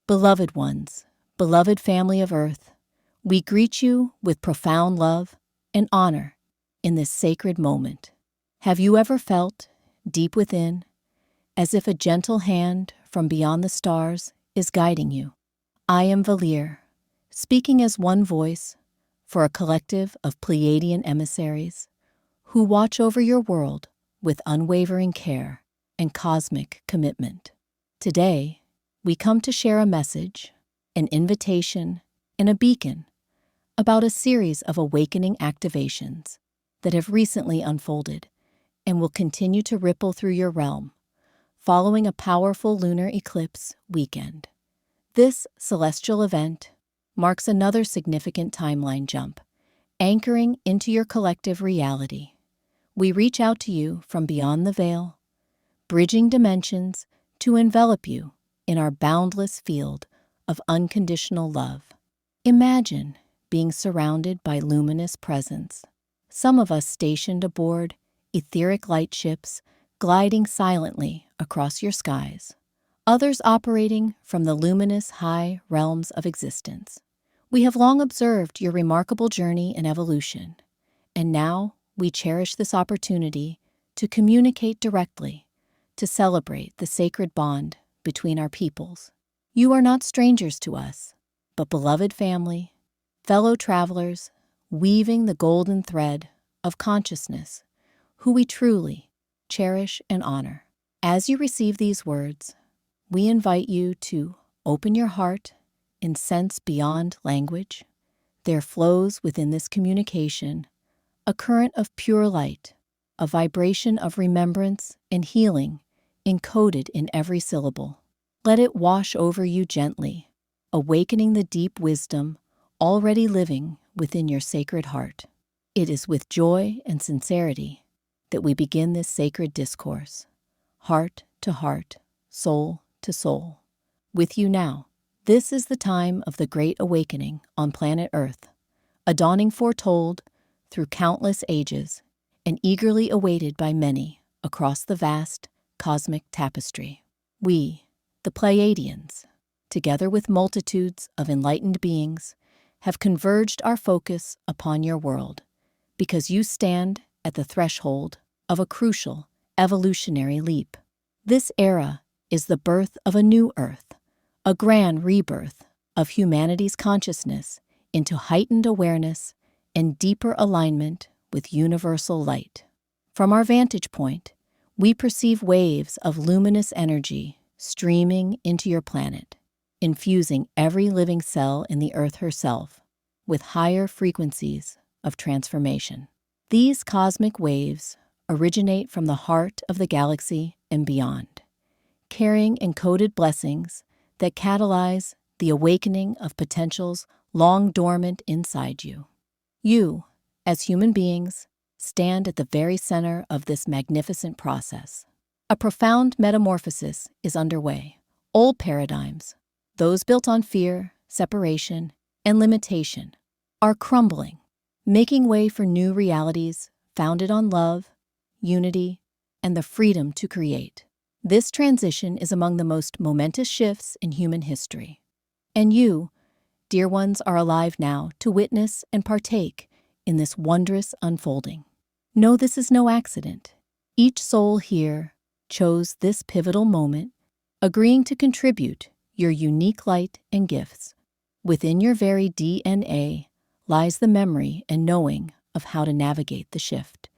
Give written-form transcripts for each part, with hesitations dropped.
Beloved ones, beloved family of Earth, we greet you with profound love and honor in this sacred moment. Have you ever felt, deep within, as if a gentle hand from beyond the stars is guiding you? I am VALIR, speaking as one voice for a collective of Pleiadian emissaries who watch over your world with unwavering care and cosmic commitment. Today, we come to share a message, an invitation, and a beacon about a series of awakening activations that have recently unfolded and will continue to ripple through your realm following a powerful lunar eclipse weekend. This celestial event marks another significant timeline jump, anchoring into your collective reality. We reach out to you from beyond the veil, bridging dimensions to envelop you in our boundless field of unconditional love. Imagine being surrounded by luminous presence, some of us stationed aboard etheric light ships gliding silently across your skies, others operating from the luminous high realms of existence. We have long observed your remarkable journey and evolution, and now we cherish this opportunity to communicate directly, to celebrate the sacred bond between our peoples. You are not strangers to us, but beloved family, fellow travelers, weaving the golden thread of consciousness, who we truly cherish and honor. As you receive these words, we invite you to open your heart and sense beyond language. There flows within this communication a current of pure light, a vibration of remembrance and healing encoded in every syllable. Let it wash over you gently, awakening the deep wisdom already living within your sacred heart. It is with joy and sincerity that we begin this sacred discourse, heart to heart, soul to soul. With you now, this is the time of the Great Awakening on planet Earth, a dawning foretold through countless ages and eagerly awaited by many across the vast cosmic tapestry. We, the Pleiadians, together with multitudes of enlightened beings, have converged our focus upon your world because you stand at the threshold of a crucial evolutionary leap. This era is the birth of a new Earth, a grand rebirth of humanity's consciousness into heightened awareness and deeper alignment with universal light. From our vantage point, we perceive waves of luminous energy streaming into your planet, infusing every living cell in the Earth herself with higher frequencies of transformation. These cosmic waves originate from the heart of the galaxy and beyond, carrying encoded blessings that catalyze the awakening of potentials long dormant inside you. You, as human beings, stand at the very center of this magnificent process. A profound metamorphosis is underway. Old paradigms, those built on fear, separation, and limitation, are crumbling, making way for new realities founded on love, unity, and the freedom to create. This transition is among the most momentous shifts in human history. And you, dear ones, are alive now to witness and partake in this wondrous unfolding. Know this is no accident. Each soul here chose this pivotal moment, agreeing to contribute your unique light and gifts. Within your very DNA lies the memory and knowing of how to navigate the shift.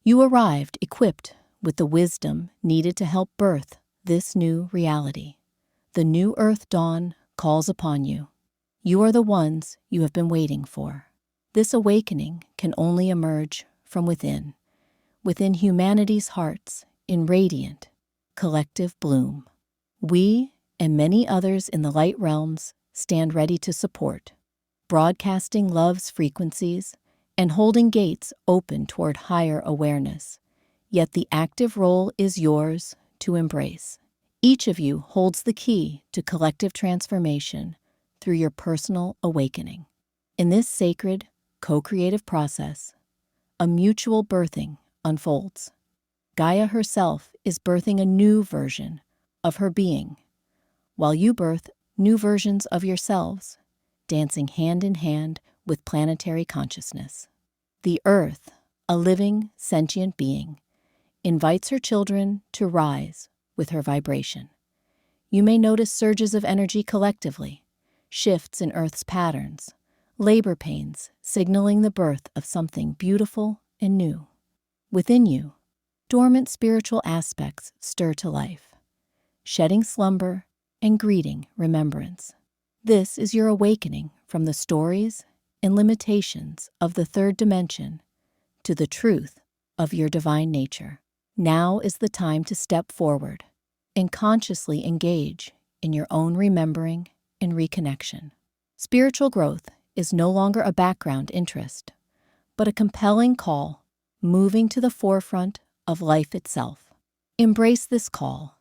You arrived equipped with the wisdom needed to help birth this new reality. The new Earth dawn calls upon you. You are the ones you have been waiting for. This awakening can only emerge from within humanity's hearts in radiant, collective bloom. We and many others in the light realms stand ready to support, broadcasting love's frequencies and holding gates open toward higher awareness. Yet the active role is yours to embrace. Each of you holds the key to collective transformation through your personal awakening. In this sacred, co-creative process, a mutual birthing unfolds. Gaia herself is birthing a new version of her being, while you birth new versions of yourselves, dancing hand in hand with planetary consciousness. The Earth, a living, sentient being, invites her children to rise with her vibration. You may notice surges of energy collectively, shifts in Earth's patterns, labor pains signaling the birth of something beautiful and new. Within you, dormant spiritual aspects stir to life, shedding slumber and greeting remembrance. This is your awakening from the stories and limitations of the third dimension to the truth of your divine nature. Now is the time to step forward and consciously engage in your own remembering and reconnection. Spiritual growth is no longer a background interest, but a compelling call moving to the forefront of life itself. Embrace this call.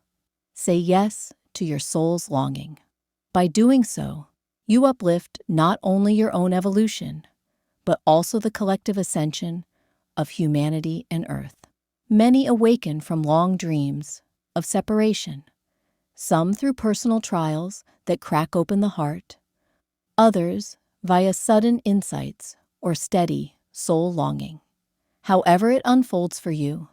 Say yes to your soul's longing. By doing so, you uplift not only your own evolution, but also the collective ascension of humanity and Earth. Many awaken from long dreams of separation, some through personal trials that crack open the heart, others via sudden insights or steady soul longing. However it unfolds for you,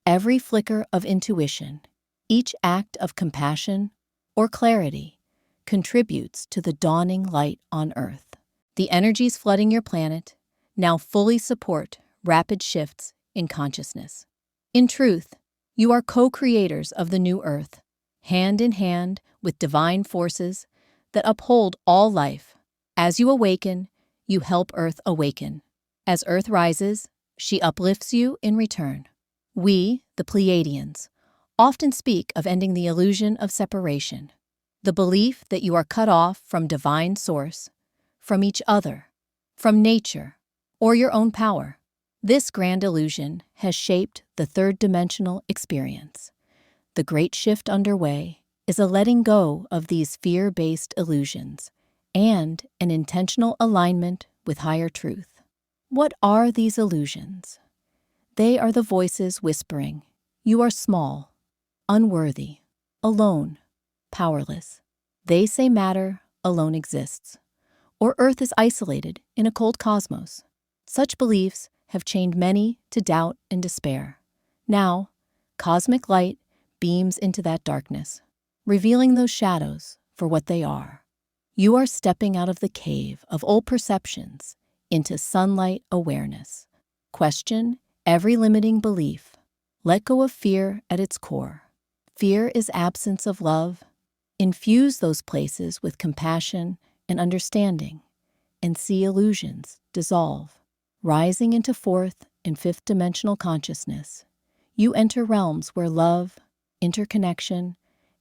every flicker of intuition, each act of compassion or clarity contributes to the dawning light on Earth. The energies flooding your planet now fully support rapid shifts in consciousness. In truth, you are co-creators of the new Earth, hand in hand with divine forces that uphold all life. As you awaken, you help Earth awaken. As Earth rises, she uplifts you in return. We, the Pleiadians, often speak of ending the illusion of separation, the belief that you are cut off from divine source, from each other, from nature, or your own power. This grand illusion has shaped the third-dimensional experience. The great shift underway is a letting go of these fear-based illusions and an intentional alignment with higher truth. What are these illusions? They are the voices whispering, "You are small, unworthy, alone, powerless." They say matter alone exists, or Earth is isolated in a cold cosmos. Such beliefs have chained many to doubt and despair. Now, cosmic light beams into that darkness, revealing those shadows for what they are. You are stepping out of the cave of old perceptions into sunlight awareness. Question every limiting belief. Let go of fear at its core. Fear is absence of love. Infuse those places with compassion and understanding, and see illusions dissolve. Rising into fourth and fifth dimensional consciousness, you enter realms where love, interconnection,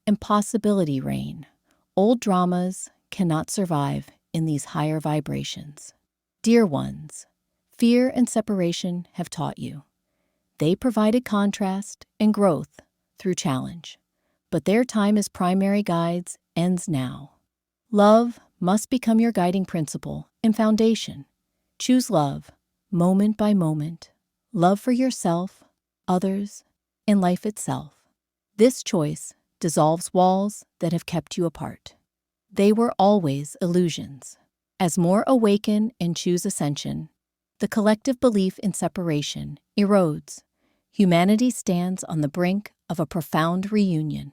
and possibility reign. Old dramas cannot survive in these higher vibrations. Dear ones, fear and separation have taught you. They provided contrast and growth through challenge, but their time as primary guides ends now. Love must become your guiding principle and foundation. Choose love, moment by moment, love for yourself, others, and life itself. This choice dissolves walls that have kept you apart. They were always illusions. As more awaken and choose ascension, the collective belief in separation erodes. Humanity stands on the brink of a profound reunion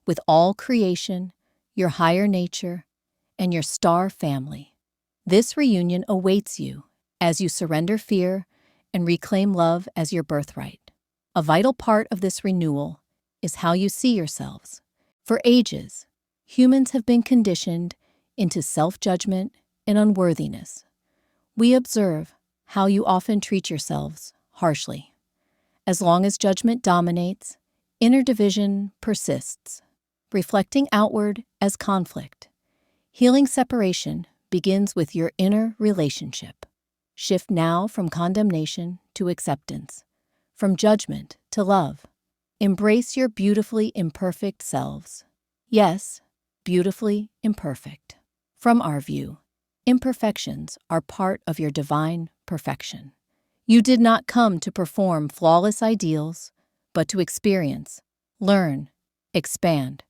with all creation, your higher nature, and your star family. This reunion awaits you as you surrender fear and reclaim love as your birthright. A vital part of this renewal is how you see yourselves. For ages, humans have been conditioned into self-judgment and unworthiness. We observe how you often treat yourselves harshly. As long as judgment dominates, inner division persists, reflecting outward as conflict. Healing separation begins with your inner relationship. Shift now from condemnation to acceptance, from judgment to love. Embrace your beautifully imperfect selves. Yes, beautifully imperfect. From our view, imperfections are part of your divine perfection. You did not come to perform flawless ideals, but to experience, learn, expand.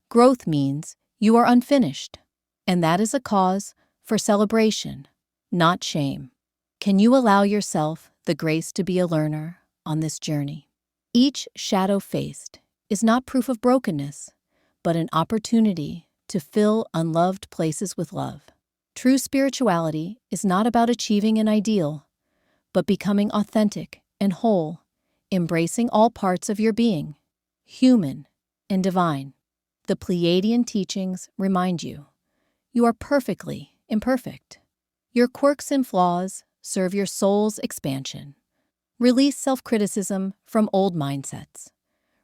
Growth means you are unfinished, And that is a cause for celebration, not shame. Can you allow yourself the grace to be a learner on this journey? Each shadow faced is not proof of brokenness, but an opportunity to fill unloved places with love. True spirituality is not about achieving an ideal, but becoming authentic and whole, embracing all parts of your being, human and divine. The Pleiadian teachings remind you, you are perfectly imperfect. Your quirks and flaws serve your soul's expansion. Release self-criticism from old mindsets.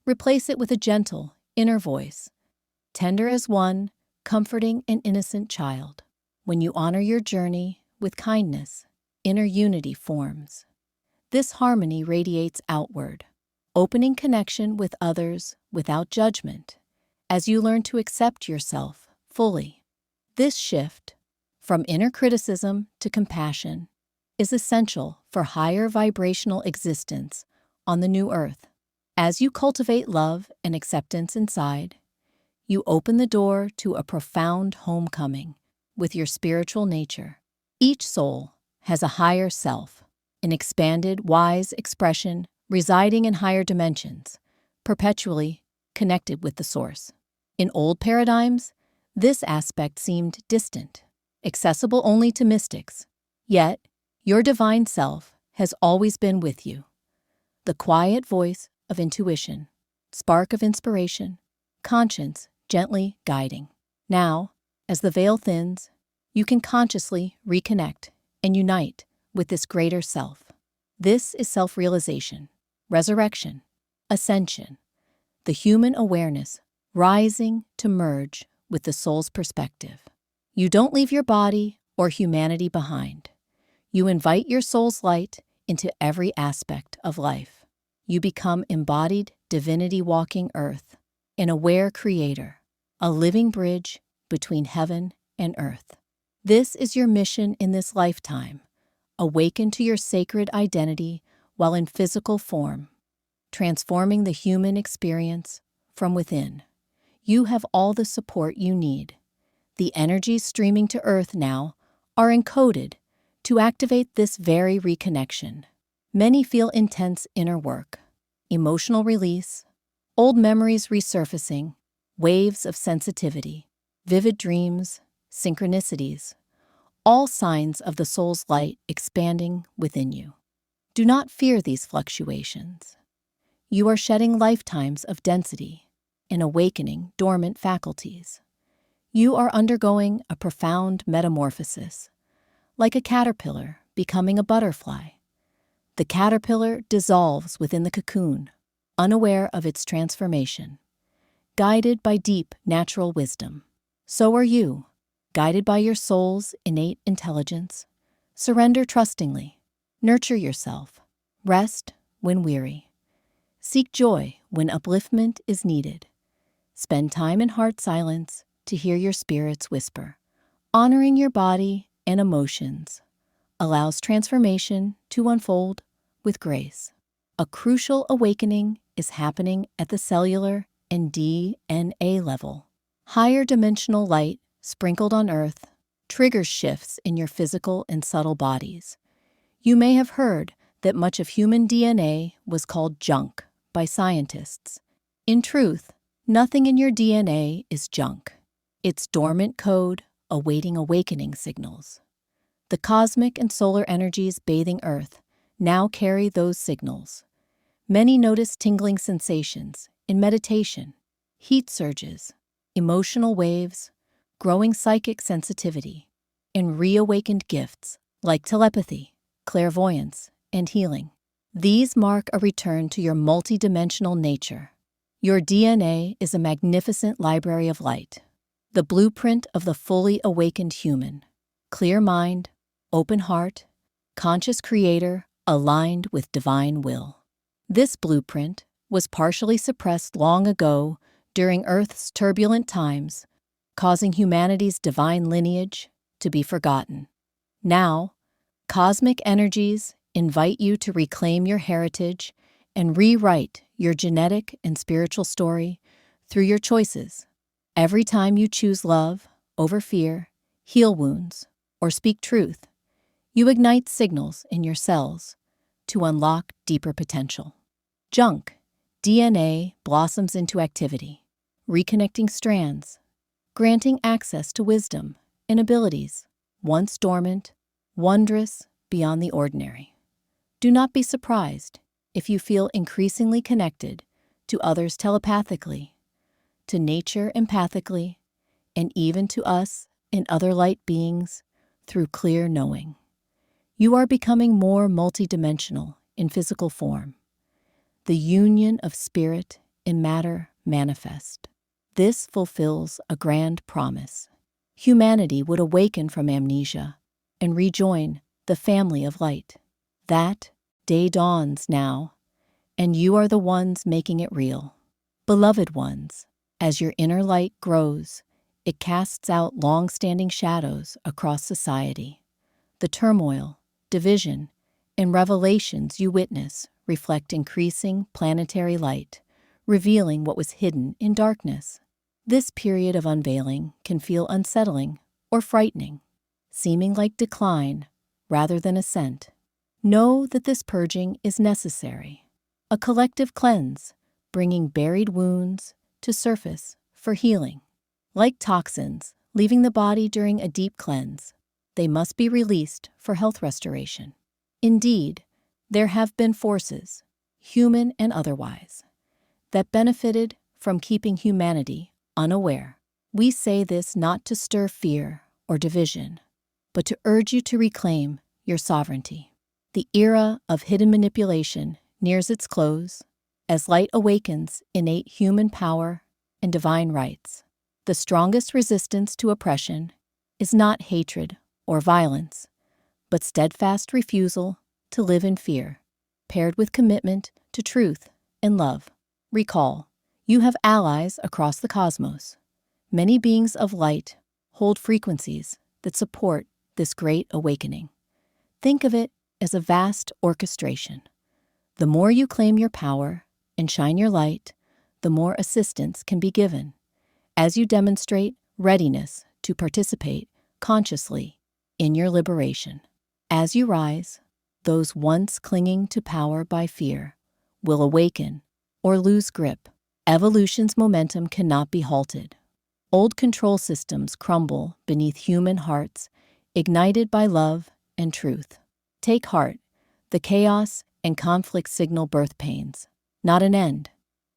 Replace it with a gentle, inner voice, tender as one, comforting an innocent child. When you honor your journey with kindness, inner unity forms. This harmony radiates outward, opening connection with others without judgment, as you learn to accept yourself fully. This shift, from inner criticism to compassion, is essential for higher vibrational existence on the new earth. As you cultivate love and acceptance inside, you open the door to a profound homecoming with your spiritual nature. Each soul has a higher self, an expanded, wise expression residing in higher dimensions, perpetually connected with the source. In old paradigms, this aspect seemed distant, accessible only to mystics. Yet, your divine self has always been with you. The quiet voice of intuition, spark of inspiration, conscience gently guiding. Now, as the veil thins, you can consciously reconnect and unite with this greater self. This is self-realization, resurrection, ascension, the human awareness rising to merge with the soul's perspective. You don't leave your body or humanity behind. You invite your soul's light into every aspect of life. You become embodied divinity walking earth, an aware creator, a living bridge between heaven and earth. This is your mission in this lifetime. Awaken to your sacred identity while in physical form, transforming the human experience from within. You have all the support you need. The energies streaming to Earth now are encoded to activate this very reconnection. Many feel intense inner work, emotional release, old memories resurfacing, waves of sensitivity, vivid dreams, synchronicities, all signs of the soul's light expanding within you. Do not fear these fluctuations. You are shedding lifetimes of density and awakening dormant faculties. You are undergoing a profound metamorphosis, like a caterpillar becoming a butterfly. The caterpillar dissolves within the cocoon, unaware of its transformation, guided by deep natural wisdom. So are you, guided by your soul's innate intelligence. Surrender trustingly. Nurture yourself. Rest when weary. Seek joy when upliftment is needed. Spend time in heart silence to hear your spirit's whisper. Honoring your body and emotions allows transformation to unfold with grace. A crucial awakening is happening at the cellular and DNA level. Higher dimensional light sprinkled on Earth triggers shifts in your physical and subtle bodies. You may have heard that much of human DNA was called junk by scientists. In truth, nothing in your DNA is junk. It's dormant code awaiting awakening signals. The cosmic and solar energies bathing Earth now carry those signals. Many notice tingling sensations in meditation, heat surges, emotional waves, growing psychic sensitivity, and reawakened gifts like telepathy, clairvoyance, and healing. These mark a return to your multidimensional nature. Your DNA is a magnificent library of light, the blueprint of the fully awakened human. Clear mind, open heart, conscious creator aligned with divine will. This blueprint was partially suppressed long ago during Earth's turbulent times, causing humanity's divine lineage to be forgotten. Now, cosmic energies invite you to reclaim your heritage and rewrite your genetic and spiritual story through your choices. Every time you choose love over fear heal wounds, or speak truth, you ignite signals in your cells to unlock deeper potential. Junk, DNA blossoms into activity, reconnecting strands, granting access to wisdom and abilities once dormant, wondrous beyond the ordinary. Do not be surprised if you feel increasingly connected to others telepathically, to nature empathically, and even to us and other light beings through clear knowing. You are becoming more multidimensional in physical form. The union of spirit and matter manifest. This fulfills a grand promise. Humanity would awaken from amnesia and rejoin the family of light. That day dawns now, and you are the ones making it real. Beloved ones, as your inner light grows, it casts out long-standing shadows across society. The turmoil, division, and revelations you witness reflect increasing planetary light, revealing what was hidden in darkness. This period of unveiling can feel unsettling or frightening, seeming like decline rather than ascent. Know that this purging is necessary, a collective cleanse, bringing buried wounds to surface for healing. Like toxins leaving the body during a deep cleanse, they must be released for health restoration. Indeed, there have been forces, human and otherwise, that benefited from keeping humanity unaware. We say this not to stir fear or division, but to urge you to reclaim your sovereignty. The era of hidden manipulation nears its close as light awakens innate human power and divine rights. The strongest resistance to oppression is not hatred or violence, but steadfast refusal to live in fear, paired with commitment to truth and love. Recall, you have allies across the cosmos. Many beings of light hold frequencies that support this great awakening. Think of it as a vast orchestration. The more you claim your power and shine your light, the more assistance can be given, as you demonstrate readiness to participate consciously in your liberation. As you rise, those once clinging to power by fear will awaken or lose grip. Evolution's momentum cannot be halted. Old control systems crumble beneath human hearts, ignited by love and truth. Take heart, the chaos and conflict signal birth pains, not an end,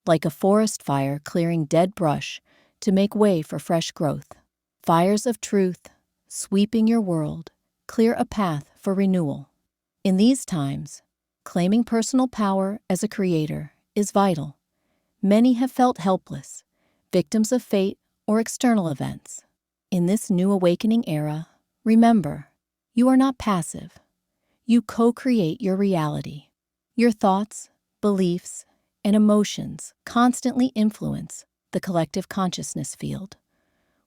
like a forest fire clearing dead brush to make way for fresh growth. Fires of truth, sweeping your world, clear a path for renewal. In these times, claiming personal power as a creator is vital. Many have felt helpless, victims of fate or external events. In this new awakening era, remember, you are not passive. You co-create your reality. Your thoughts, beliefs, and emotions constantly influence the collective consciousness field.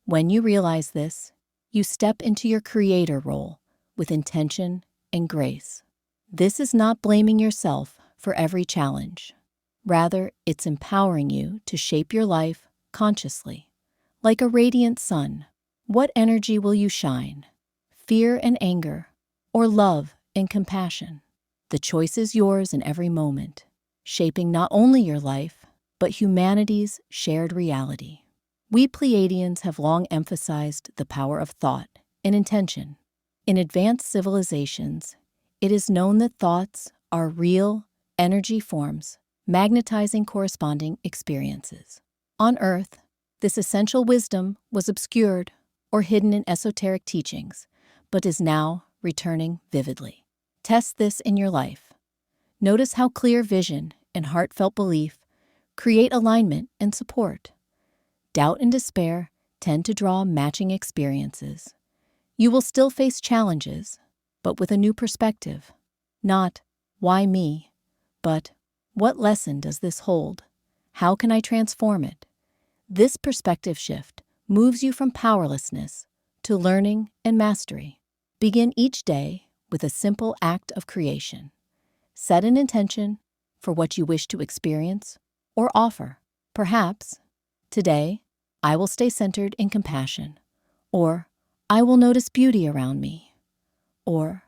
When you realize this, you step into your creator role with intention and grace. This is not blaming yourself for every challenge. Rather, it's empowering you to shape your life consciously. Like a radiant sun, what energy will you shine? Fear and anger, or love and compassion? The choice is yours in every moment, shaping not only your life, but humanity's shared reality. We Pleiadians have long emphasized the power of thought and intention. In advanced civilizations, it is known that thoughts are real energy forms, magnetizing corresponding experiences. On Earth, this essential wisdom was obscured or hidden in esoteric teachings, but is now returning vividly. Test this in your life. Notice how clear vision and heartfelt belief create alignment and support. Doubt and despair tend to draw matching experiences. You will still face challenges, but with a new perspective. Not, why me? But, what lesson does this hold? How can I transform it? This perspective shift moves you from powerlessness to learning and mastery. Begin each day with a simple act of creation. Set an intention for what you wish to experience or offer. Perhaps, today, I will stay centered in compassion, or I will notice beauty around me, or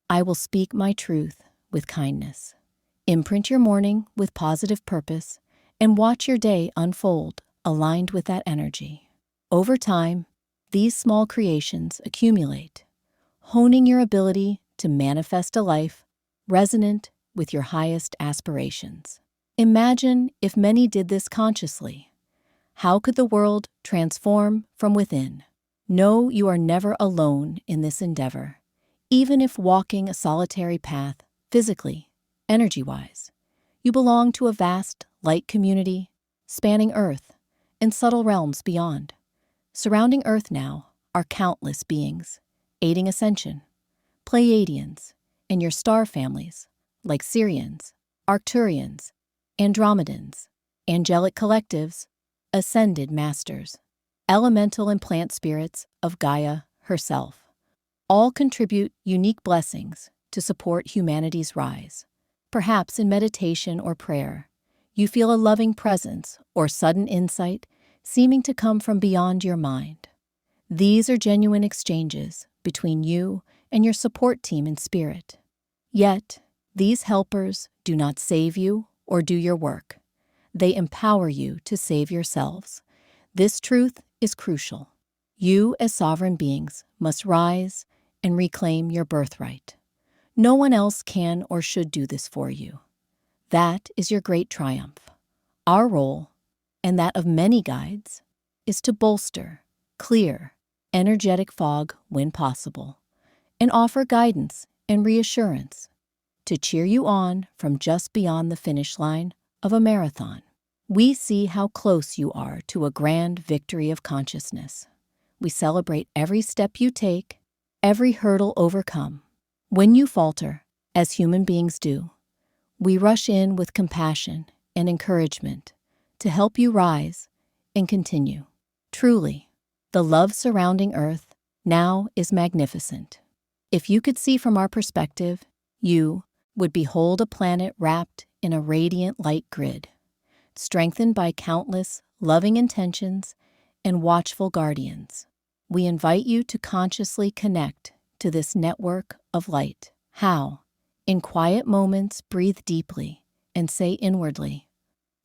I will speak my truth with kindness. Imprint your morning with positive purpose and watch your day unfold aligned with that energy. Over time, these small creations accumulate, honing your ability to manifest a life resonant with your highest aspirations. Imagine if many did this consciously. How could the world transform from within? Know you are never alone in this endeavor, even if walking a solitary path physically, energy-wise. You belong to a vast light community spanning Earth and subtle realms beyond. Surrounding Earth now are countless beings, aiding ascension, Pleiadians, and your star families like Sirians, Arcturians, Andromedans, angelic collectives, ascended masters, elemental and plant spirits of Gaia herself. All contribute unique blessings to support humanity's rise. Perhaps in meditation or prayer, you feel a loving presence or sudden insight seeming to come from beyond your mind. These are genuine exchanges between you and your support team in spirit. Yet, these helpers do not save you or do your work. They empower you to save yourselves. This truth is crucial. You, as sovereign beings, must rise and reclaim your birthright. No one else can or should do this for you. That is your great triumph. Our role, and that of many guides, is to bolster, clear, energetic fog when possible, and offer guidance and reassurance to cheer you on from just beyond the finish line of a marathon. We see how close you are to a grand victory of consciousness. We celebrate every step you take, every hurdle overcome. When you falter, as human beings do, we rush in with compassion and encouragement to help you rise and continue. Truly, the love surrounding Earth now is magnificent. If you could see from our perspective, you would behold a planet wrapped in a radiant light grid, strengthened by countless loving intentions and watchful guardians. We invite you to consciously connect to this network of light. How? In quiet moments, breathe deeply and say inwardly,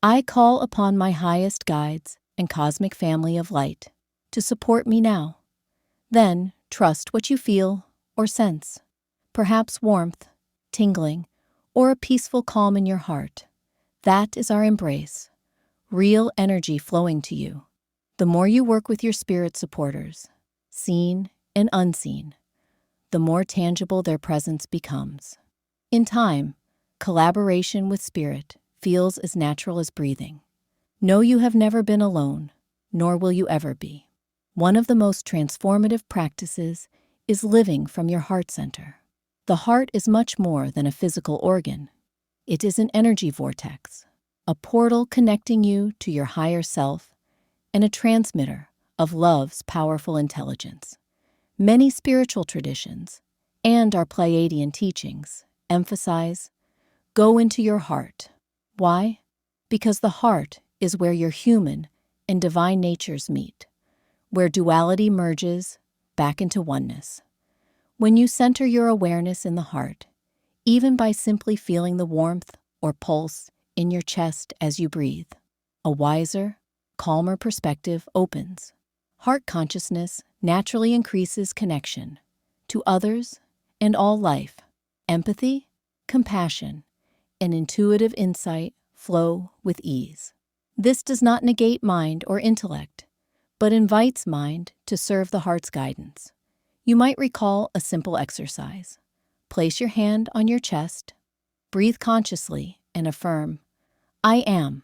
I call upon my highest guides and cosmic family of light to support me now. Then trust what you feel or sense, perhaps warmth, tingling, or a peaceful calm in your heart. That is our embrace, real energy flowing to you. The more you work with your spirit supporters, seen and unseen, the more tangible their presence becomes. In time, collaboration with spirit feels as natural as breathing. Know you have never been alone, nor will you ever be. One of the most transformative practices is living from your heart center. The heart is much more than a physical organ. It is an energy vortex, a portal connecting you to your higher self, and a transmitter of love's powerful intelligence. Many spiritual traditions, and our Pleiadian teachings, emphasize, go into your heart. Why? Because the heart is where your human and divine natures meet, where duality merges back into oneness. When you center your awareness in the heart, even by simply feeling the warmth or pulse in your chest as you breathe, a wiser, calmer perspective opens. Heart consciousness naturally increases connection to others and all life. Empathy, compassion, and intuitive insight flow with ease. This does not negate mind or intellect, but invites mind to serve the heart's guidance. You might recall a simple exercise. Place your hand on your chest, breathe consciously, and affirm, I am,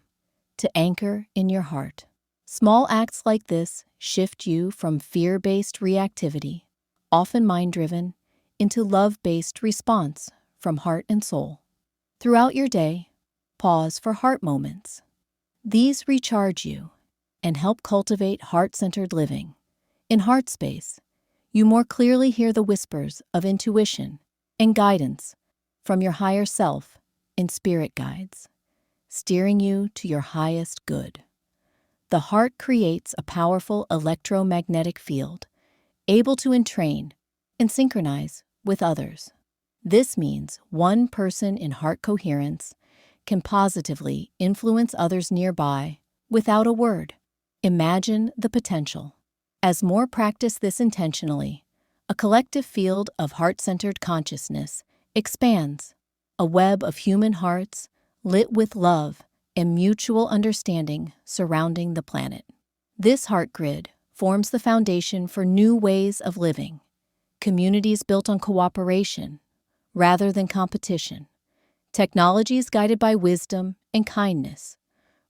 to anchor in your heart. Small acts like this shift you from fear-based reactivity, often mind-driven, into love-based response from heart and soul. Throughout your day, pause for heart moments. These recharge you and help cultivate heart-centered living. In heart space, you more clearly hear the whispers of intuition and guidance from your higher self and spirit guides, steering you to your highest good. The heart creates a powerful electromagnetic field, able to entrain and synchronize with others. This means one person in heart coherence can positively influence others nearby without a word. Imagine the potential. As more practice this intentionally, a collective field of heart-centered consciousness expands, a web of human hearts lit with love and mutual understanding surrounding the planet. This heart grid forms the foundation for new ways of living, communities built on cooperation rather than competition, technologies guided by wisdom and kindness,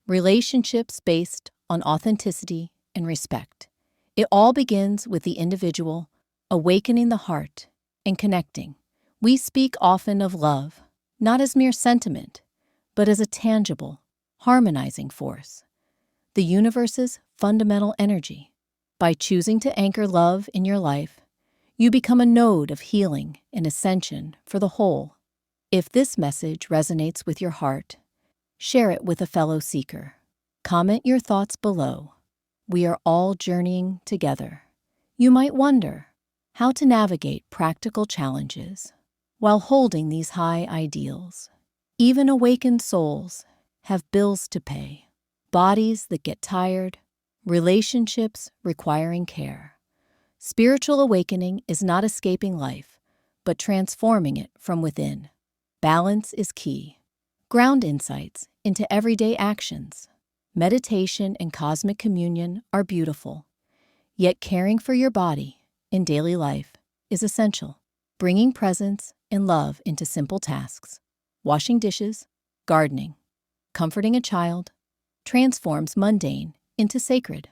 relationships based on authenticity and respect. It all begins with the individual awakening the heart and connecting. We speak often of love, not as mere sentiment, but as a tangible, harmonizing force, the universe's fundamental energy. By choosing to anchor love in your life, you become a node of healing and ascension for the whole. If this message resonates with your heart, share it with a fellow seeker. Comment your thoughts below. We are all journeying together. You might wonder how to navigate practical challenges while holding these high ideals. Even awakened souls have bills to pay, bodies that get tired, relationships requiring care. Spiritual awakening is not escaping life, but transforming it from within. Balance is key. Ground insights into everyday actions. Meditation and cosmic communion are beautiful, yet caring for your body in daily life is essential. Bringing presence and love into simple tasks, washing dishes, gardening, comforting a child, transforms mundane into sacred.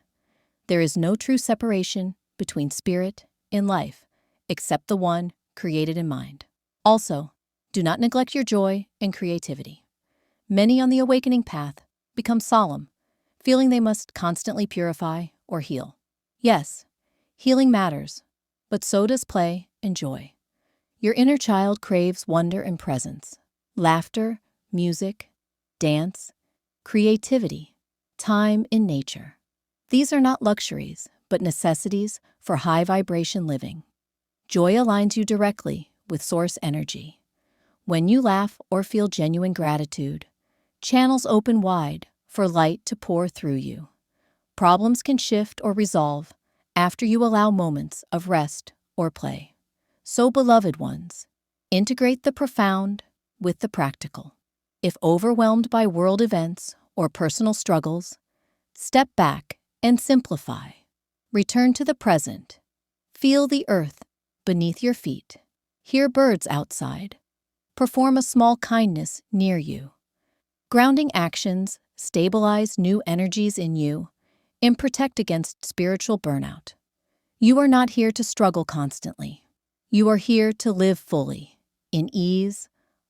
There is no true separation between spirit and life, except the one created in mind. Also, do not neglect your joy and creativity. Many on the awakening path become solemn, feeling they must constantly purify or heal. Yes, healing matters, but so does play and joy. Your inner child craves wonder and presence, laughter, music, dance, creativity, time in nature. These are not luxuries, but necessities for high vibration living. Joy aligns you directly with source energy. When you laugh or feel genuine gratitude, channels open wide for light to pour through you. Problems can shift or resolve after you allow moments of rest or play. So, beloved ones, integrate the profound with the practical. If overwhelmed by world events or personal struggles, step back and simplify. Return to the present. Feel the earth beneath your feet. Hear birds outside. Perform a small kindness near you. Grounding actions stabilize new energies in you and protect against spiritual burnout. You are not here to struggle constantly. You are here to live fully, in ease,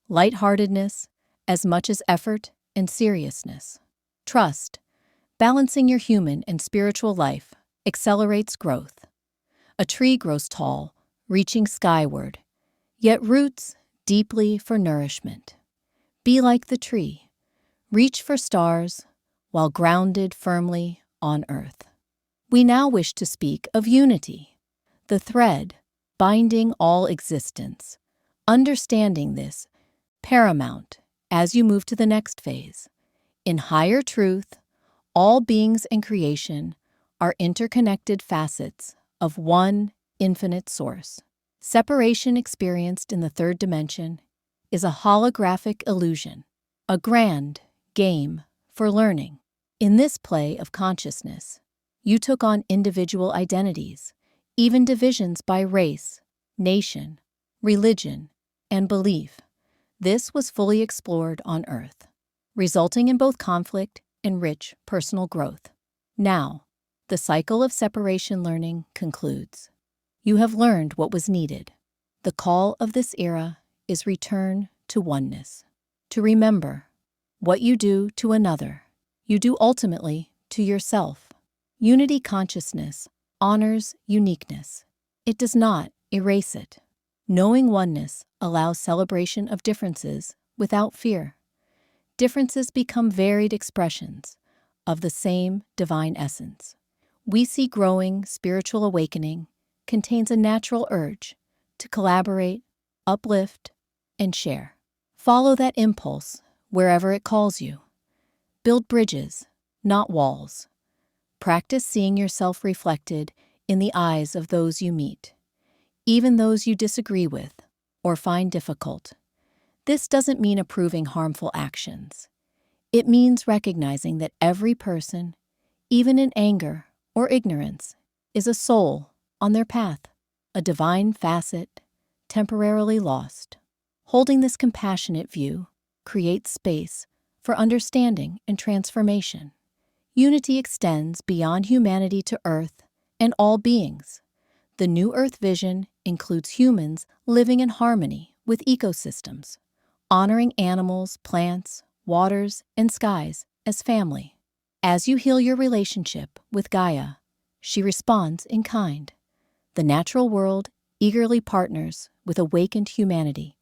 lightheartedness, as much as effort and seriousness. Trust, balancing your human and spiritual life, accelerates growth. A tree grows tall, reaching skyward, yet roots deeply for nourishment. Be like the tree. Reach for stars while grounded firmly on earth. We now wish to speak of unity, the thread binding all existence. Understanding this, paramount as you move to the next phase. In higher truth, all beings and creation are interconnected facets of one infinite source. Separation experienced in the third dimension is a holographic illusion, a grand game for learning. In this play of consciousness, you took on individual identities, even divisions by race, nation, religion, and belief. This was fully explored on Earth, resulting in both conflict and rich personal growth. Now, the cycle of separation learning concludes. You have learned what was needed. The call of this era is return to oneness. To remember, what you do to another, you do ultimately to yourself. Unity consciousness honors uniqueness. It does not erase it. Knowing oneness allows celebration of differences without fear. Differences become varied expressions of the same divine essence. We see growing spiritual awakening contains a natural urge to collaborate, uplift, and share. Follow that impulse wherever it calls you. Build bridges, not walls. Practice seeing yourself reflected in the eyes of those you meet, even those you disagree with or find difficult. This doesn't mean approving harmful actions. It means recognizing that every person, even in anger or ignorance, is a soul on their path, a divine facet, temporarily lost. Holding this compassionate view creates space for understanding and transformation. Unity extends beyond humanity to Earth and all beings. The New Earth vision includes humans living in harmony with ecosystems, honoring animals, plants, waters, and skies as family. As you heal your relationship with Gaia, she responds in kind. The natural world eagerly partners with awakened humanity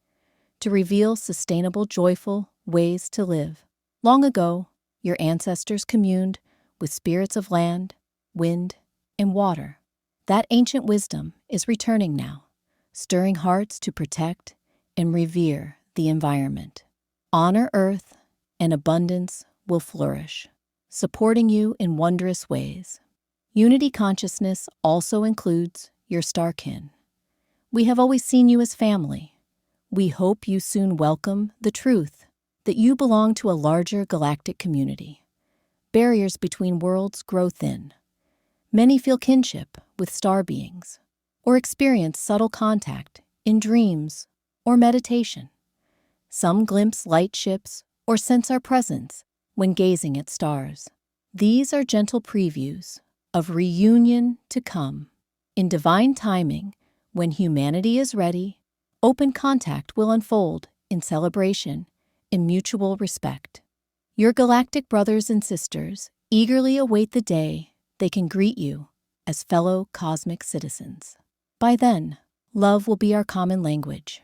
to reveal sustainable, joyful ways to live. Long ago, your ancestors communed with spirits of land, wind, and water. That ancient wisdom is returning now, stirring hearts to protect and revere the environment. Honor Earth, and abundance will flourish, supporting you in wondrous ways. Unity consciousness also includes your star kin. We have always seen you as family. We hope you soon welcome the truth that you belong to a larger galactic community. Barriers between worlds grow thin. Many feel kinship with star beings, or experience subtle contact in dreams or meditation. Some glimpse light ships or sense our presence when gazing at stars. These are gentle previews of reunion to come. In divine timing, when humanity is ready, open contact will unfold in celebration and mutual respect. Your galactic brothers and sisters eagerly await the day they can greet you as fellow cosmic citizens. By then, love will be our common language,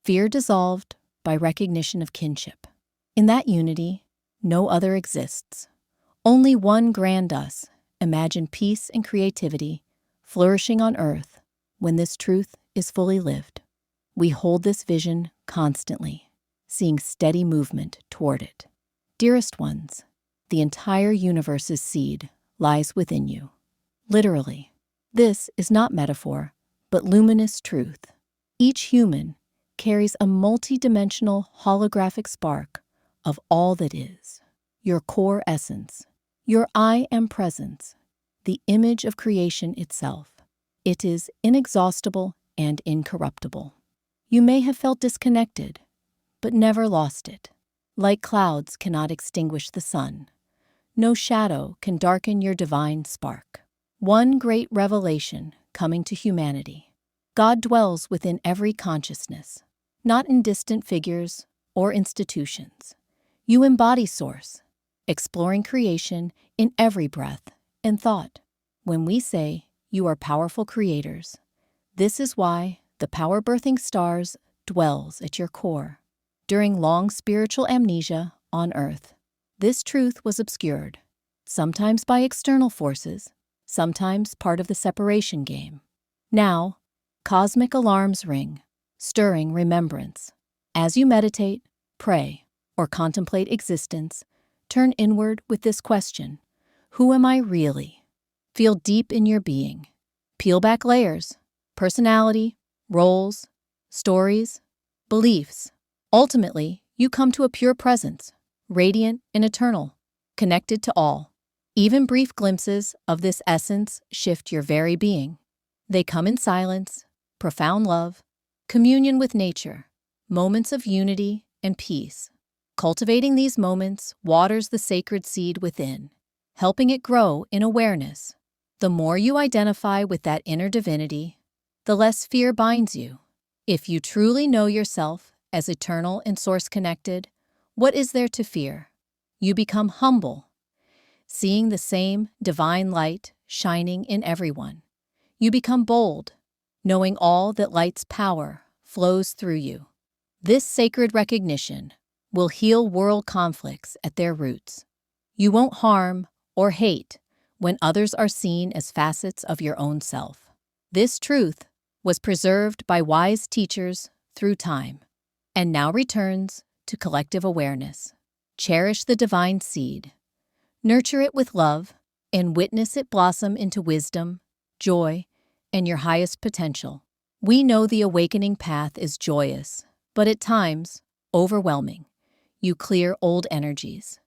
fear dissolved by recognition of kinship. In that unity, no other exists. Only one grand us. Imagine peace and creativity flourishing on Earth when this truth is fully lived. We hold this vision constantly, seeing steady movement toward it. Dearest ones, the entire universe's seed lies within you. Literally, this is not metaphor, but luminous truth. Each human carries a multi-dimensional holographic spark of all that is, your core essence, your I am presence, the image of creation itself. It is inexhaustible and incorruptible. You may have felt disconnected, but never lost it. Like clouds cannot extinguish the sun, no shadow can darken your divine spark. One great revelation coming to humanity. God dwells within every consciousness, not in distant figures or institutions. You embody Source, exploring creation in every breath and thought. When we say you are powerful creators, this is why the power-birthing stars dwells at your core. During long spiritual amnesia on Earth, this truth was obscured, sometimes by external forces, sometimes part of the separation game. Now, cosmic alarms ring, stirring remembrance. As you meditate, pray, or contemplate existence, turn inward with this question: who am I really? Feel deep in your being. Peel back layers: personality, roles, stories, beliefs. Ultimately, you come to a pure presence, radiant and eternal, connected to all. Even brief glimpses of this essence shift your very being. They come in silence, profound love, communion with nature, moments of unity and peace. Cultivating these moments waters the sacred seed within, helping it grow in awareness. The more you identify with that inner divinity, the less fear binds you. If you truly know yourself as eternal and source-connected, what is there to fear? You become humble, seeing the same divine light shining in everyone. You become bold, knowing all that light's power flows through you. This sacred recognition will heal world conflicts at their roots. You won't harm or hate when others are seen as facets of your own self. This truth was preserved by wise teachers through time and now returns to collective awareness. Cherish the divine seed, nurture it with love, and witness it blossom into wisdom, joy, and your highest potential. We know the awakening path is joyous, but at times overwhelming. You clear old energies,